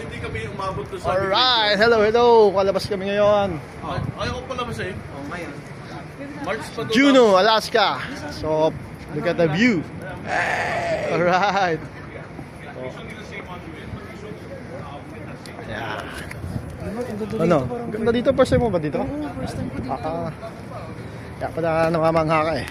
hindi kami umabot doon sa... Alright, hello. Palabas kami ngayon. Ayaw ko palabas eh. Ngayon. March pa doon. Juneau, Alaska. So, look at the view. Alright. Yeah. Ano? Ganda dito. First time mo ba dito? Oo, first time ko dito. Kaya pala namamangha ka eh.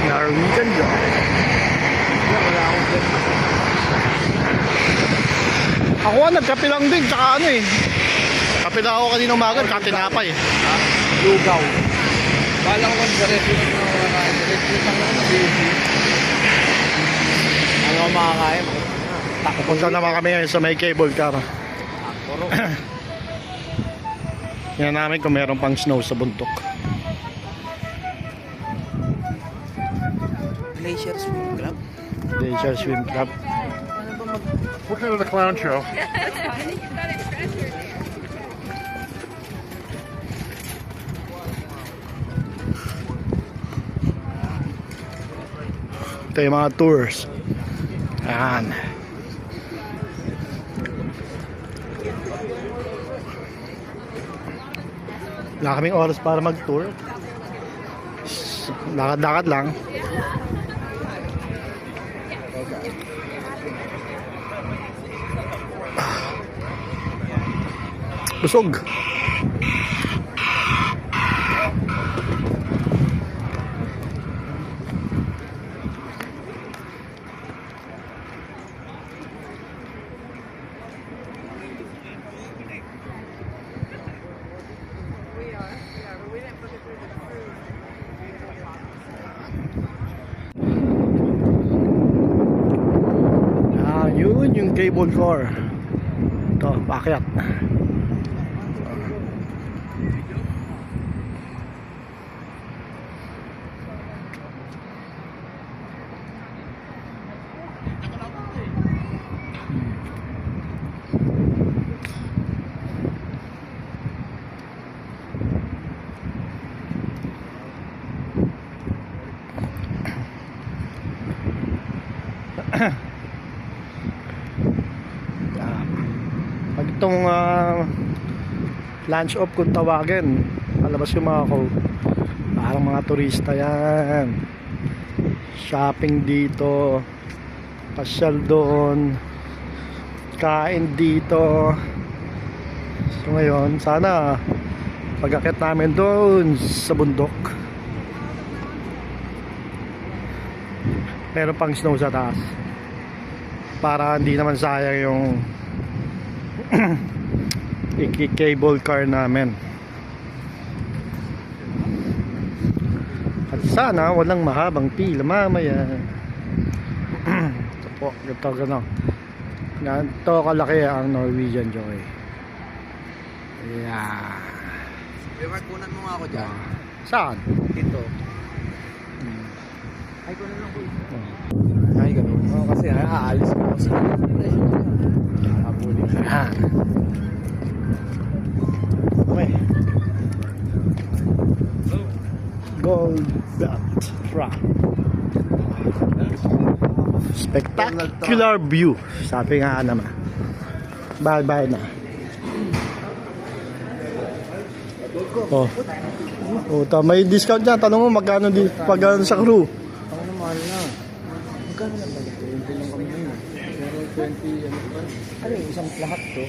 Norwegian job. Wala akong dyan. Ako nga nagkape lang din, tsaka ano eh. Kape na ako kanina umaga, tsaka tinapay eh. Lugaw. Bala ko sa restaurant na wala kain. Restaurant lang na baby. Ano ang makakain? Pupunta naman kami ngayon sa may cable car. Puro. Yan namin kung meron pang snow sa bundok. Glacier Swim Club. Glacier Swim Club. Ano ba mag... We're kind of the clown show. Ito yung mga tours. Ayan. Wala kaming oras para mag-tour. Lakad-lakad lang. Busog. Yun yung cable car. Ito, paakyat. Pag itong lunch off kung tawagin, palabas yung mga parang mga turista yan. Shopping dito, pasyal doon, kain dito. So ngayon, sana pag-akit namin doon sa bundok, meron pang snow sa taas para hindi naman sayang yung cable car namin. At sana walang mahabang pila mamaya. Ito po, ito gano'n. Ganito kalaki ang Norwegian Joy. Yeah. Ewan, kunan mo nga ako dyan. Saan? Dito. Ay, kunan lang ko. Ay, ganun. Oo, kasi aalis ko ako sa habulin. Ah. Okay. Gold Belt Track. Spectacular view. Sabi nga naman. Bye-bye na. Oh. Oh, may discount niya. Tanong mo magkano pag sa crew. Ako na mahal na. Magkano na ba ito? 20 lang kami yun. Pero 20, ano ba? Ano yung isang lahat to?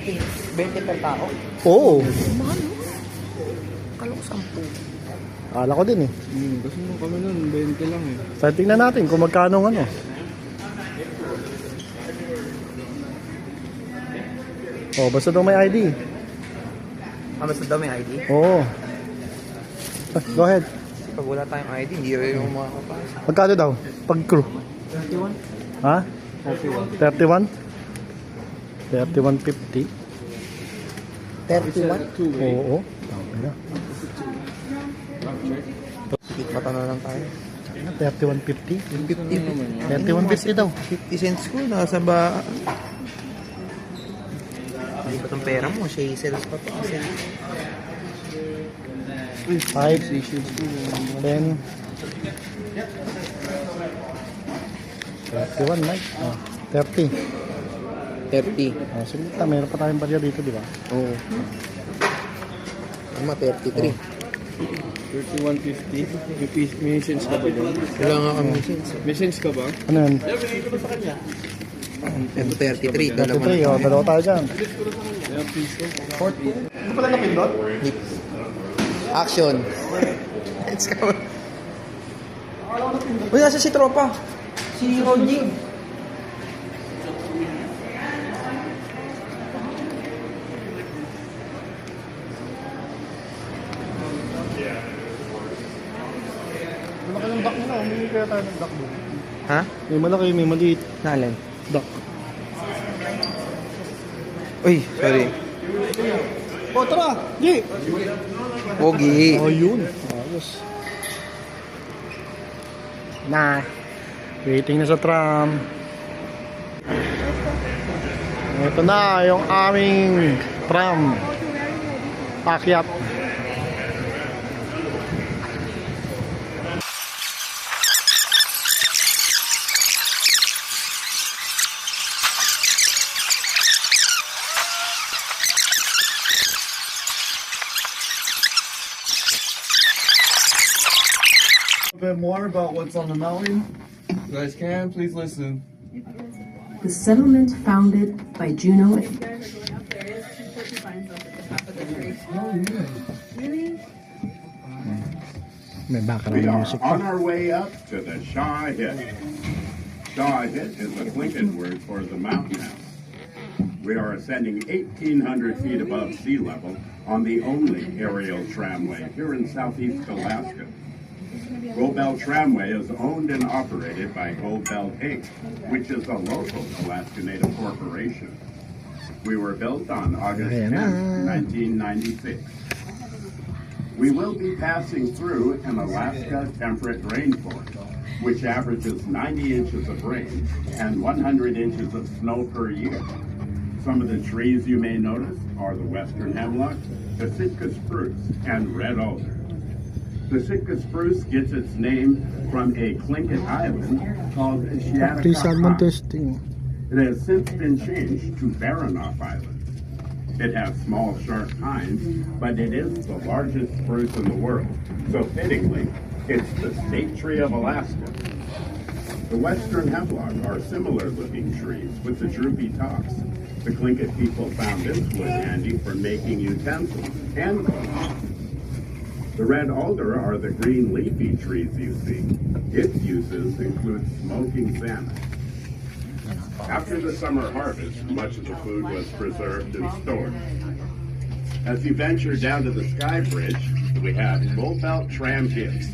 20 per tao? Oo. Mahal, no? Kala ko 10. Akala ko din eh. Kasi nung kami nun, 20 lang eh. So, tingnan natin kung magkano ano. Oh, basta daw may ID. Basta daw may ID? Oo. Go ahead. Pag wala tayong ID, hindi rin yung makakapasa. Magkano daw? Pag crew? 31? Ha? 31. 31? 31.50. 31? Oo. Okay na. Mata na lang tayo. 31.50? 50 31.50 daw. 50 cents ko, nasa ba... Hindi pa itong pera mo, siya i-sales pa to. Kasi 5, 10, 31, Mike. 30. 30. Sige, mayroon pa tayong barya dito, di ba? Oo. Tama, 33. 3150. May sense ka ba doon? Wala nga kami missions. May sense ka ba? Ano yan? Ito 33. Dalawa 33, na. dalawa tayo dyan. Action. Let's go. Uy, nasa si Tropa? Si Ronjing. Malaki ng duck nila, hindi kaya tayo ng duck doon. Ha? May malaki, may maliit. Nalan. Duck. Uy, sorry. O, tara! Di! Pogi. Oh, yun. Ayos. Na. Waiting na sa tram. Ito na yung aming tram. Pakyat. A bit more about what's on the mountain. You guys can, please listen. The settlement founded by Juno. May We background are music on pa. our way up to the Shaw Hit. Shaw Hit is a Clinton word for the mountain house. We are ascending 1,800 feet above sea level on the only aerial tramway here in southeast Alaska. Gold Belt Tramway is owned and operated by Gold Belt Inc., which is a local Alaska Native corporation. We were built on August 10, 1996. We will be passing through an Alaska temperate rainforest, which averages 90 inches of rain and 100 inches of snow per year. Some of the trees you may notice are the western hemlock, the Sitka spruce, and red alder. The Sitka spruce gets its name from a Tlingit island called Please add one Shiatakaha. testing. It has since been changed to Baranof Island. It has small, sharp pines, but it is the largest spruce in the world. So fittingly, it's the state tree of Alaska. The western hemlock are similar looking trees with the droopy tops. The Tlingit people found this wood handy for making utensils and clothes. The red alder are the green leafy trees you see. Its uses include smoking salmon. After the summer harvest, much of the food was preserved and stored. As you venture down to the Sky Bridge, we have Gold Belt Tram Gifts.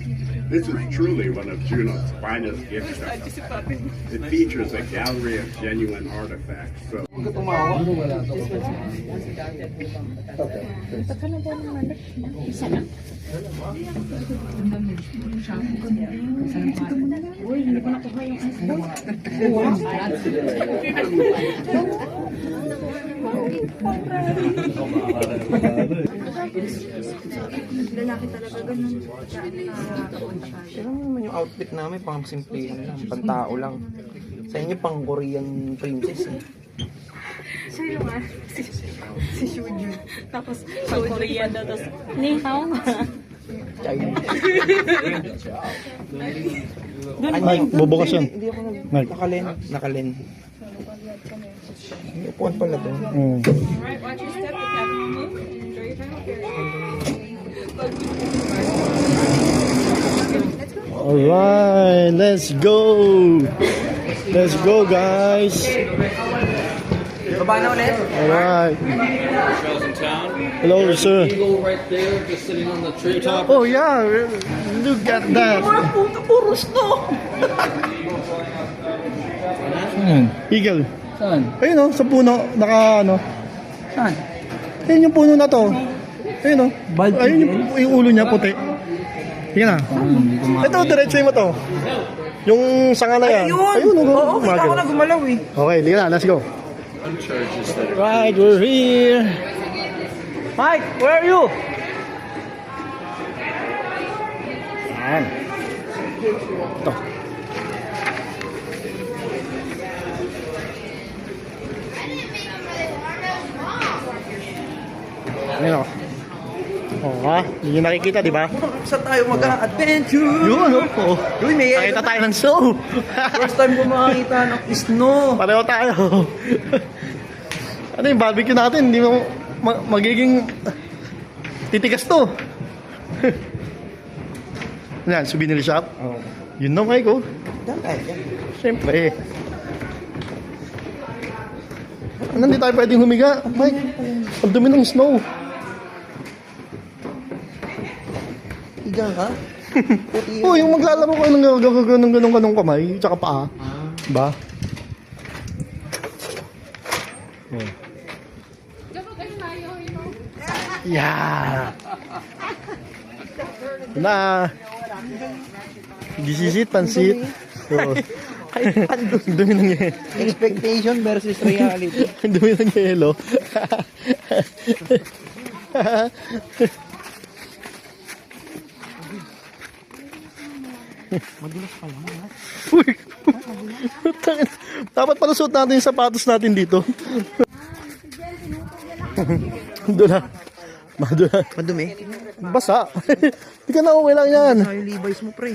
This is truly one of Juneau's finest gift shops. It features a gallery of genuine artifacts. So Lalaki talaga, ganun. Tignan mo naman yung outfit namin, pang simple lang, pang tao lang. Sa inyo, pang Korean princess eh. Siya yung si Shujun. Tapos, pag Korean daw, tapos, ni hao. Chinese. Mike, bubukas yan. Hindi ako Mike. nakalen. May upuan pala doon. Alright, watch your step. If you have to move, enjoy your time up here. Alright, let's go! Let's go, guys! Baba na ulit. Alright. Hello, sir. Eagle right there, just sitting on the treetop. Oh, yeah. Look at that. Puros to. Eagle. Saan? Ayun o, sa puno. Naka ano. Saan? Ayun yung puno na to. Ayun o. Bald Ayun yung ulo niya puti. Sige na. Ito, diretso mo to. Yung sanga na yan. Ayun o. Oo, kita ko na gumalaw eh. Okay, sige na. Let's go. Right, we're here. Mike, where are you? Yan. Ito. Ayan o. Oo ha, hindi nyo nakikita, di ba? Saan tayo mag-adventure? Yun, oh. Uy, may Nakita tayo ng snow. first time ko makakita ng snow. Pareho tayo. Ano yung barbecue natin? Hindi mo magiging titigas to. Yan, souvenir shop. Oh. Yun na, Mike, oh. Daan tayo dyan. Siyempre. Ano, hindi tayo pwedeng humiga. Mike, ang dumi ng snow. Igang ka? Puti Oh, yung maglalaro ko ng ganong kamay, tsaka paa. Ba? Oh. Yeah. Na. Gisisit, pansit. Oh. Ang dumi ng yelo. Expectation versus reality. Ang dumi ng yelo. Madulas pa lang, ha? Uy! Dapat pala suot natin yung sapatos natin dito. Madula. Madula. Madumi. Basa. Hindi ka na okay lang yan. Yung Levi's mo, pre.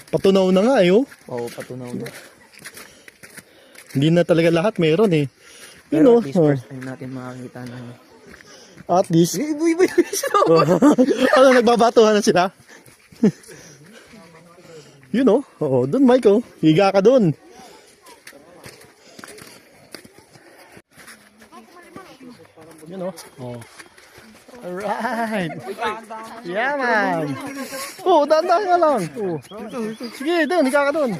Patunaw na nga eh, oh. Oo, patunaw na. Hindi na talaga lahat meron eh. You Pero know, at least first time natin makakita ng... at least. Uy, Ano, nagbabatuhan na sila? You know, oo, dun Mike, oh. Higa ka dun. You know, oh. Alright. Yeah, man. Oh, dahan-dahan nga lang. Oh. Sige, dun, higa ka dun.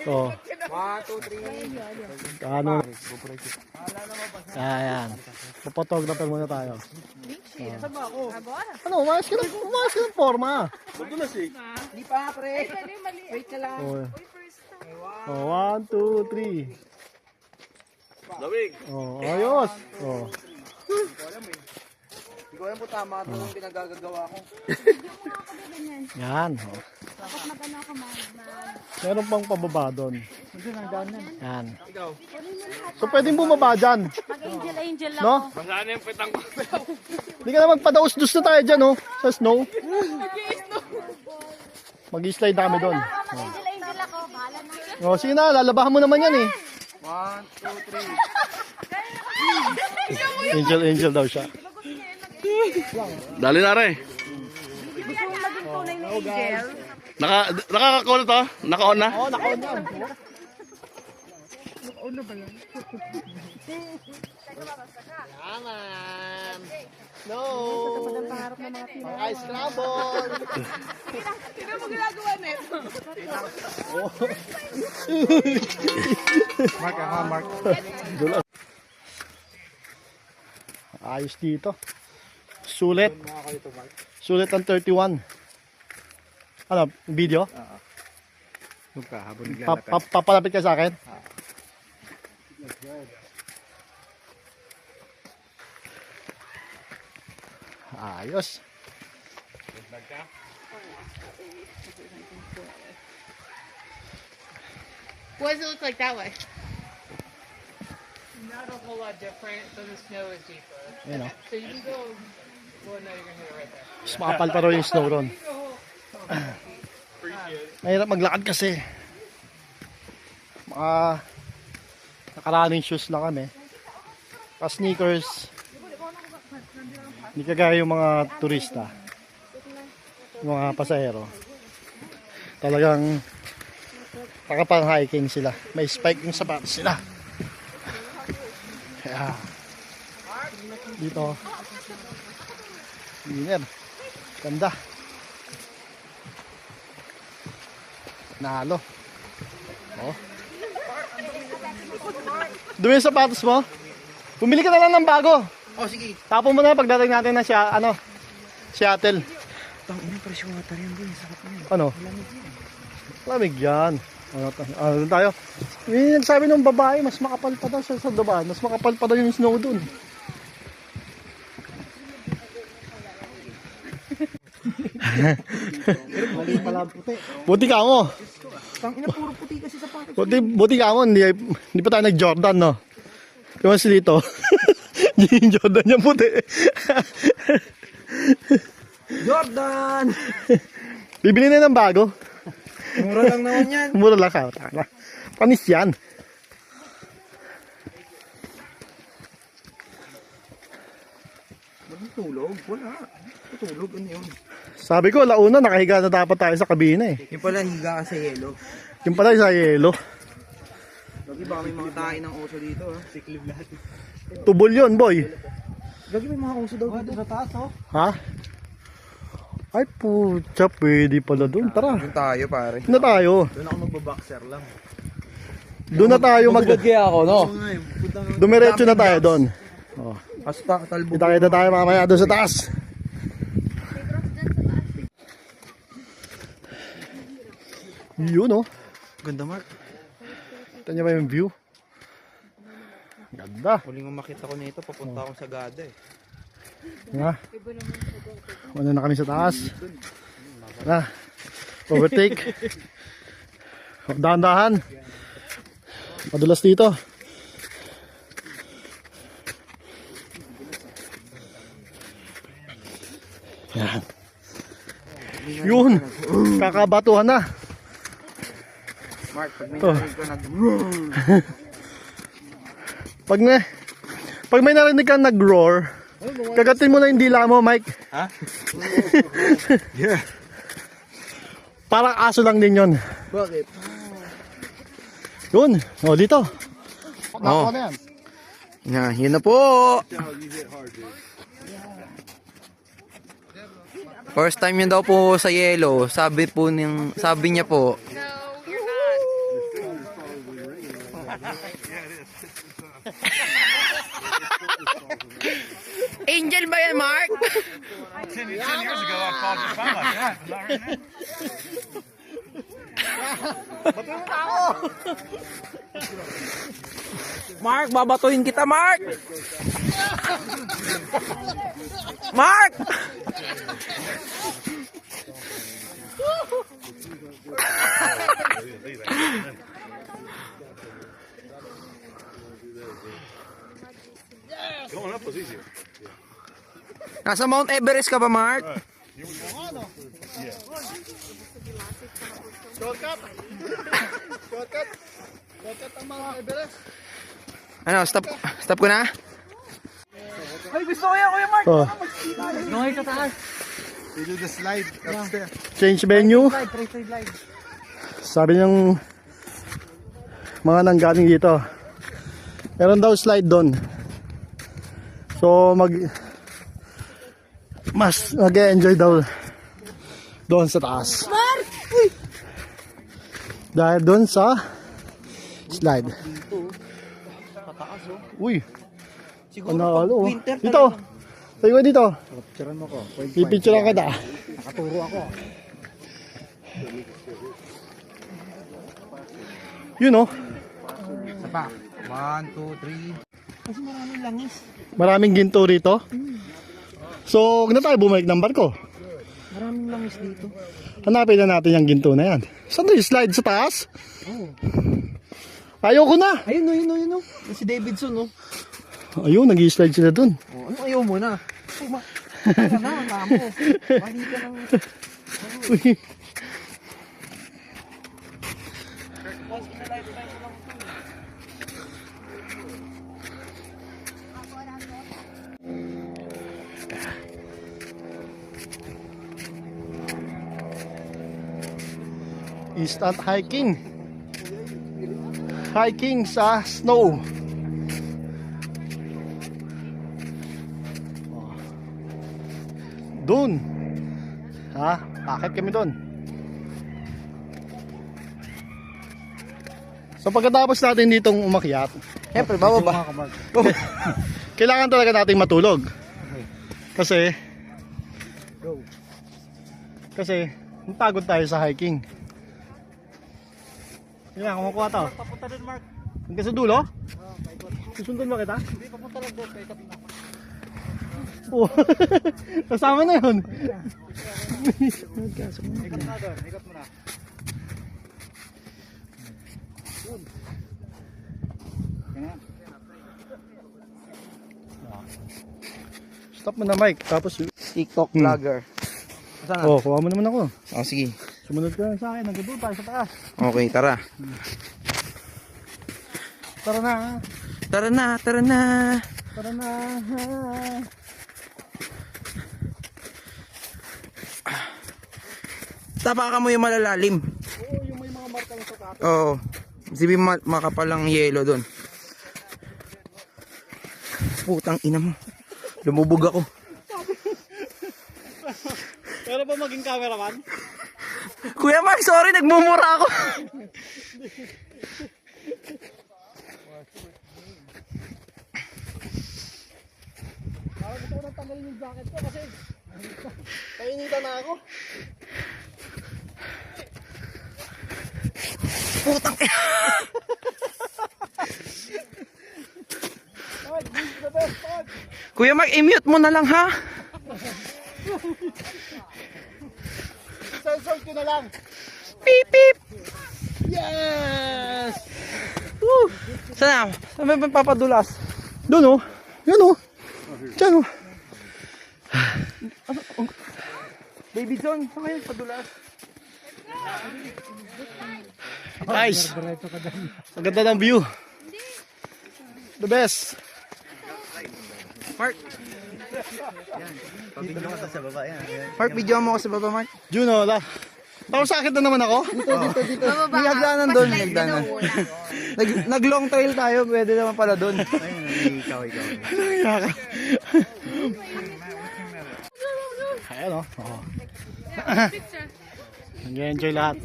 Oh. 1, 2, 3. Ano? Ayan. Photographer muna tayo. Ano, umayos ka ng forma. Hindi pa, pre. Wait ka lang. Oh, 1, 2, 3. Oh, ayos. Oh. Hindi ko alam po tama ito yung pinagagagawa ko. Yan. Oh. Meron pang pababa doon. Yan. So, pwedeng bumaba dyan. Mag-angel lang. No? Hindi ka na magpadaus-dus na tayo dyan, oh. Sa snow. Mag-slide kami doon. Angel ako. Bahala na. Oh, sige na, lalabahan mo naman yan eh. 1, 2, 3. Angel daw siya. Dali na rin. Gusto mo maging tunay na angel? Nakaka-call to? Naka-on na? Oo, naka-on yan. Yaman. No. Ice scramble. Tignan mo ginagawa nito. Mark. Ayos dito. Sulit. Sulit ang 31. Ano, video? Habang Papalapit ka sa akin? Ayos. What does it look like that way? Not a whole lot different, so the snow is deeper. Yan o. So you can go, well, no, you're gonna hit it right there. Mas makapal pa rin yung snow ron. Mahirap maglakad kasi. Naka-running shoes lang kami. Pa-sneakers. Hindi kagaya yung mga turista. Yung mga pasahero. Talagang nakapang-hiking sila. May spike yung sapatos sila. Kaya dito winner. Ganda. Nalo. Oh. Dumi yung sapatos mo? Bumili ka na lang ng bago. Oh, sige. Tapon mo na pagdating natin na siya, Seattle. Tang ina, fresh water yan, boy. Sarap na yan. Ano? Lamig yan. Doon tayo. Yung nagsabi ng babae, mas makapal pa daw sa daba. Mas makapal pa daw yung snow doon. Mali pala puti. Buti ka mo. Tangina, puro puti kasi sa pato. Buti ka mo. Hindi pa tayo nag-Jordan, no? Kaya mas dito. Yung Jordan yung puti. Jordan! Bibili na ng bago. Mura lang naman yan. Mura lang ka. Panis yan. Tulog? Wala. Tutulog, ano yun? Sabi ko, launa, nakahiga na dapat tayo sa kabina eh. Yung pala, higa ka sa yelo. Yung pala sa yelo. Lagi baka may mga tayo ng oso dito, ha? Siklib lahat. Tubol yun, boy. Lagi may mga oso daw dito sa taas, oh. Ha? Ay, putya, pwede pala doon. Tara. Doon tayo, pare. Doon na tayo. Doon ako magbaboxer lang. Doon na tayo Kaya ako, no? Dumiretso na tayo doon. Oh. Hasta, talbo. Kita tayo mamaya doon sa taas. Yun, oh. Ganda, Mark. Kita niyo ba yung view? Ganda. Huling makita ko nito, papunta akong Sagada, eh. Nga. Ano na kami sa taas. Na. Overtake. Dahan-dahan. Madulas dito. Yan. Yun. Kakabatuhan na. Mark, pag may Oh. narinig ka Pag may narinig kang nag-roar, kagatin mo na yung dila mo, Mike. Ha? Yeah. Parang aso lang din yun. Bakit? Yun. O, dito. Oh. Na yan. Yeah, yun na po. First time yun daw po sa yellow. Sabi niya po. No, you're not. Angel ba yan, Mark? 10 years ago, I called you fun like that. Not right now. Mark, babatuhin kita, Mark! Mark! Going up was easier. Nasa Mount Everest ka ba, Mark? Shortcut. Shortcut. Shortcut ang mga Everest. Ano, stop ko na? Ay, gusto ko yan, Kuya Mark! Oh. Noy sa taas. We do the slide upstairs. Change venue. Sabi ng mga nanggaling dito, meron daw slide doon. So mag-enjoy daw doon sa taas. Dahil doon sa slide. Uy. Ano? Dito. Tayo ko dito. Picturean mo ko. Pipicture ka da. Nakaturo ako. Yun oh. Isa pa. 1, 2, 3. Kasi maraming langis. Maraming ginto rito. So, huwag na tayo bumalik ng barko. Maraming langis dito. Hanapin na natin yung ginto na yan. Saan yung slide sa taas? Ayoko na. Ayun. Si Davidson, no? Ayun, nag-i-slide sila dun. Oh, ano ayaw mo na? Wala na, ang tamo. Bali ka ng... Uy. Instant hiking. Hiking sa snow. Doon. Ha? Akit kami doon. So pagkatapos natin ditong umakyat, Siyempre, bababa. kailangan talaga nating matulog. Kasi napagod tayo sa hiking. Yan, kumukuha to. Papunta doon, Mark. Hanggang sa dulo? Susundin mo kita? Hindi, papunta lang doon. Kaya kapit na. Oo. Kasama na yun. Ikot mo na doon. Ikot mo na. Stop mo na, Mike. Tapos, TikTok vlogger. Saan na? oh, kuha mo naman ako. Oh, sige. Sumunod ka lang sa akin. Nagdudul tayo sa taas. Okay, tara. Tara na. Tara na, tara na. Tara na. Tapa ka mo yung malalalim. Oo, yung may mga marka sa taas. Oo. Sibi makapalang yelo doon. Putang ina mo. Lumubog ako. Pero ba maging cameraman? Kuya Mark, sorry, nagmumura ako. Parang gusto ko nang tanggalin yung jacket ko kasi kainitan na ako. Putang ina. Kuya Mark, i-mute mo na lang ha. Sensor ko na lang. Beep beep. Yes! Woo. Saan na? Saan ba papadulas? Doon oh. Yan oh. Diyan oh. Baby John, saan kayo padulas? Guys, ang ganda ng view. The best. Mark. Mark, video mo ako sa baba, Mark. Juno, tapos sakit na naman ako. Dito. May hagdanan doon, may hagdanan. Nag-long trail tayo, pwede naman pala doon. Ikaw. Ayan oh. Nag-enjoy lahat.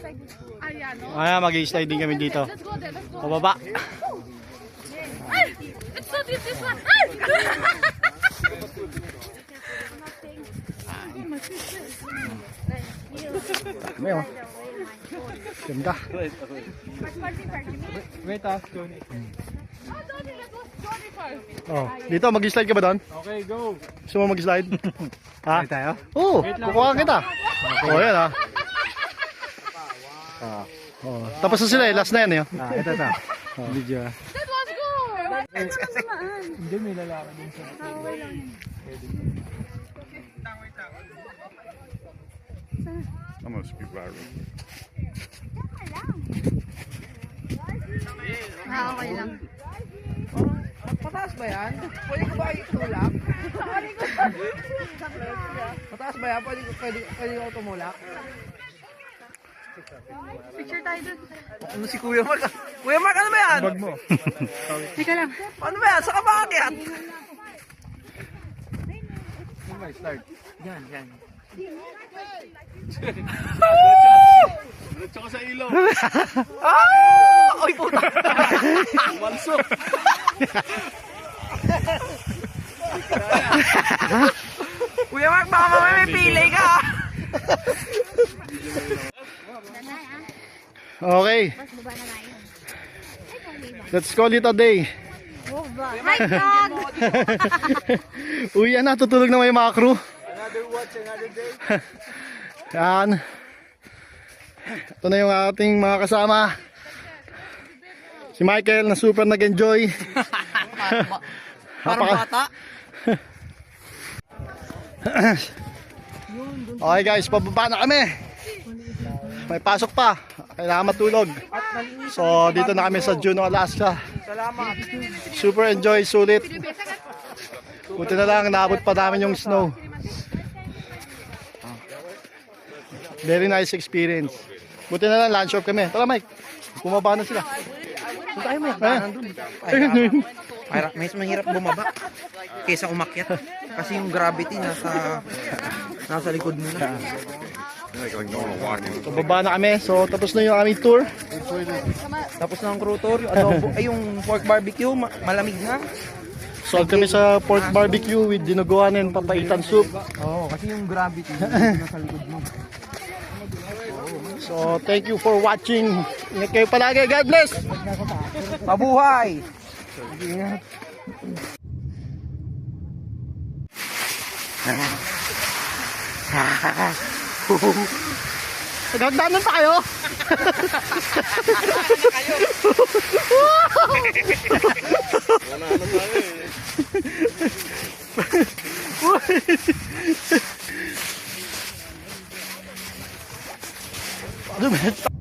Ayan, no? Ayan, mag-i-slide din kami dito. Let's go there, let's go. Pababa. Ay! It's not this one! Ay! May oh. Ganda. Wait, Johnny. Oh, Johnny, let's go. Johnny first. Oh, dito mag-slide ka ba doon? Okay, go. Gusto mo mag-slide? Ha? tayo? Oo, kukuha kita. Oh, yan ah. Oh, tapos na sila eh, last na yan eh. Ito. Video. That was good! Hindi, may lalaki din sa I'm gonna speak viral. Okay lang. Mataas ba yan? Pwede ko ba itulak? Mataas ba yan? Pwede ko tumulak? Picture tayo dun. Ano si Kuya Mark? Kuya Mark, ano ba yan? Bag mo. Teka lang. Ano ba yan? Saan ka maakyat? Yan. Diretso ka sa ilaw. Ah! Oy, puta! Walsok. Kuya Mark, baka mamaya may pilay ka! Okay. Let's call it a day. Hi, dog! Uy, yan na, tutulog na may mga crew. Yan. Ito na yung ating mga kasama. Si Michael na super nag-enjoy. Parang bata. Okay guys, pababa na kami. May pasok pa. Kailangan matulog. So dito na kami sa Juneau, Alaska. Salamat. Super enjoy, sulit. Buti na lang, naabot pa namin yung snow. Very nice experience. Buti na lang, lunch off kami. Tara Mike, bumaba na sila. Saan tayo may hagdanan doon? Mas mahirap bumaba kaysa umakyat. Kasi yung gravity nasa likod mo na. So baba na kami. So tapos na yung aming tour. Tapos na ang crew tour, adobo, ay yung pork barbecue, malamig na. So kami sa pork barbecue with dinuguan and papaitan soup. Oo, kasi yung gravity nasa likod mo. So So, thank you for watching. Ingat kayo palagi. God bless! Mabuhay! Nagagdanan pa kayo? Ano ba?